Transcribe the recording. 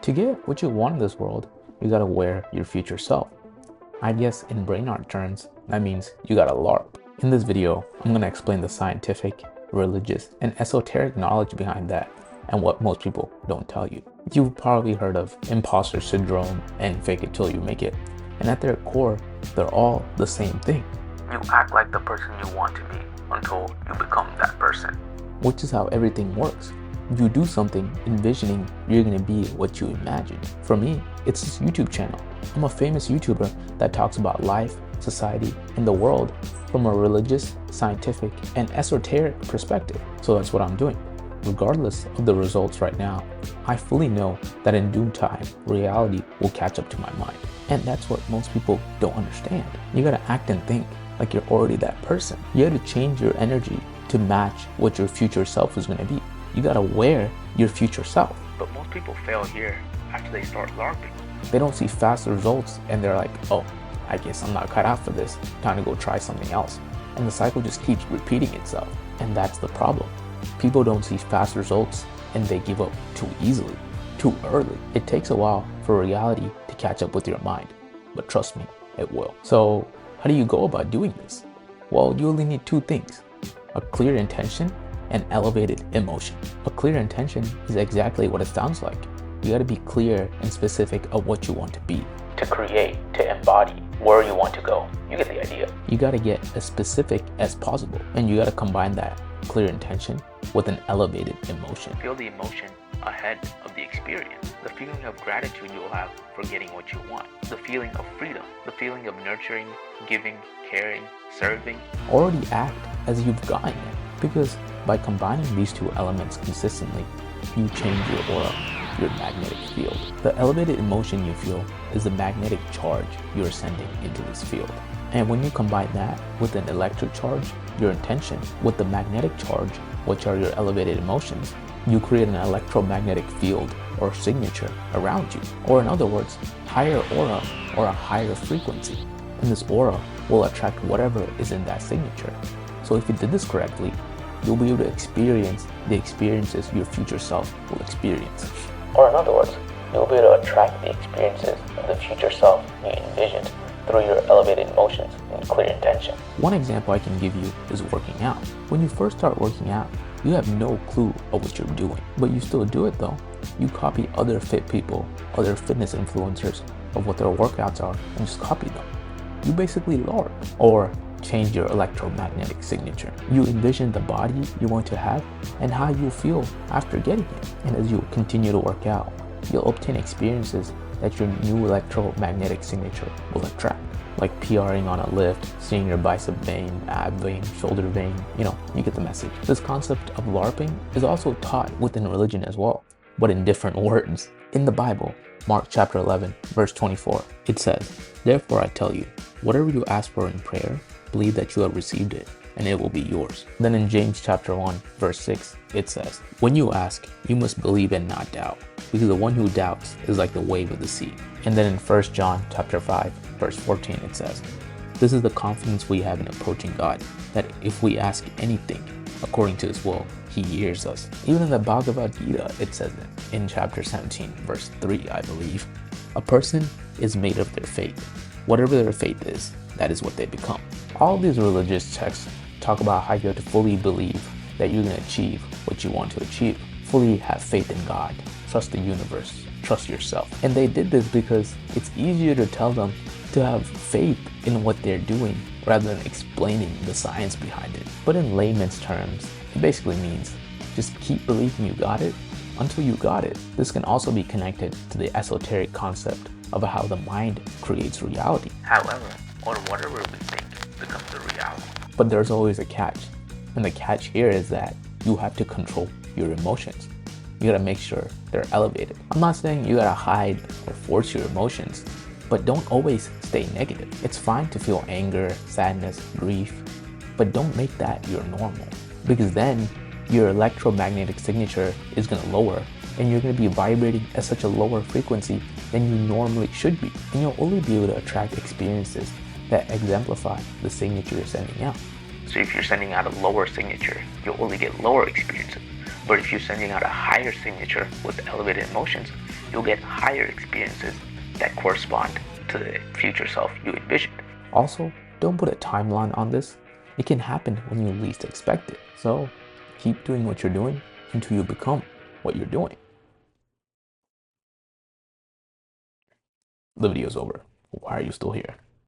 To get what you want in this world, you gotta wear your future self. I guess in brain art terms, that means you gotta LARP. In this video, I'm gonna explain the scientific, religious, and esoteric knowledge behind that and what most people don't tell you. You've probably heard of imposter syndrome and fake it till you make it. And at their core, they're all the same thing. You act like the person you want to be until you become that person. Which is how everything works. You do something envisioning you're gonna be what you imagine. For me, it's this YouTube channel. I'm a famous YouTuber that talks about life, society, and the world from a religious, scientific, and esoteric perspective. So that's what I'm doing. Regardless of the results right now, I fully know that in due time, reality will catch up to my mind. And that's what most people don't understand. You gotta act and think like you're already that person. You gotta change your energy to match what your future self is gonna be. You gotta wear your future self. But most people fail here after they start LARPing. They don't see fast results and they're like, oh, I guess I'm not cut out for this. Time to go try something else. And the cycle just keeps repeating itself. And that's the problem. People don't see fast results and they give up too easily, too early. It takes a while for reality to catch up with your mind, but trust me, it will. So how do you go about doing this? Well, you only need two things: a clear intention and elevated emotion. A clear intention is exactly what it sounds like. You gotta be clear and specific of what you want to be, to create, to embody where you want to go. You get the idea. You gotta get as specific as possible, and you gotta combine that clear intention with an elevated emotion. Feel the emotion ahead of the experience. The feeling of gratitude you'll have for getting what you want. The feeling of freedom. The feeling of nurturing, giving, caring, serving. Already act as you've gotten it. Because by combining these two elements consistently, you change your aura, your magnetic field. The elevated emotion you feel is the magnetic charge you're sending into this field. And when you combine that with an electric charge, your intention, with the magnetic charge, which are your elevated emotions, you create an electromagnetic field or signature around you. Or in other words, higher aura or a higher frequency. And this aura will attract whatever is in that signature. So if you did this correctly, you'll be able to experience the experiences your future self will experience. Or in other words, you'll be able to attract the experiences of the future self you envisioned through your elevated emotions and clear intention. One example I can give you is working out. When you first start working out, you have no clue of what you're doing, but you still do it though. You copy other fit people, other fitness influencers of what their workouts are and just copy them. You basically LARP, or change your electromagnetic signature. You envision the body you want to have and how you feel after getting it. And as you continue to work out, you'll obtain experiences that your new electromagnetic signature will attract. Like PRing on a lift, seeing your bicep vein, ab vein, shoulder vein, you get the message. This concept of LARPing is also taught within religion as well, but in different words. In the Bible, Mark chapter 11, verse 24, it says, "Therefore I tell you, whatever you ask for in prayer, believe that you have received it, and it will be yours." Then in James chapter 1, verse 6, it says, "When you ask, you must believe and not doubt, because the one who doubts is like the wave of the sea." And then in 1 John chapter 5, verse 14, it says, "This is the confidence we have in approaching God, that if we ask anything according to his will, he hears us." Even in the Bhagavad Gita, it says it in chapter 17, verse 3, I believe. A person is made of their fate. Whatever their faith is, that is what they become. All these religious texts talk about how you have to fully believe that you're going to achieve what you want to achieve. Fully have faith in God. Trust the universe. Trust yourself. And they did this because it's easier to tell them to have faith in what they're doing rather than explaining the science behind it. But in layman's terms, it basically means just keep believing you got it until you got it. This can also be connected to the esoteric concept of how the mind creates reality. However, or whatever we think becomes the reality. But there's always a catch. And the catch here is that you have to control your emotions. You gotta make sure they're elevated. I'm not saying you gotta hide or force your emotions, but don't always stay negative. It's fine to feel anger, sadness, grief, but don't make that your normal. Because then your electromagnetic signature is gonna lower and you're gonna be vibrating at such a lower frequency than you normally should be. And you'll only be able to attract experiences that exemplify the signature you're sending out. So if you're sending out a lower signature, you'll only get lower experiences. But if you're sending out a higher signature with elevated emotions, you'll get higher experiences that correspond to the future self you envisioned. Also, don't put a timeline on this. It can happen when you least expect it. So keep doing what you're doing until you become what you're doing. The video's over. Why are you still here?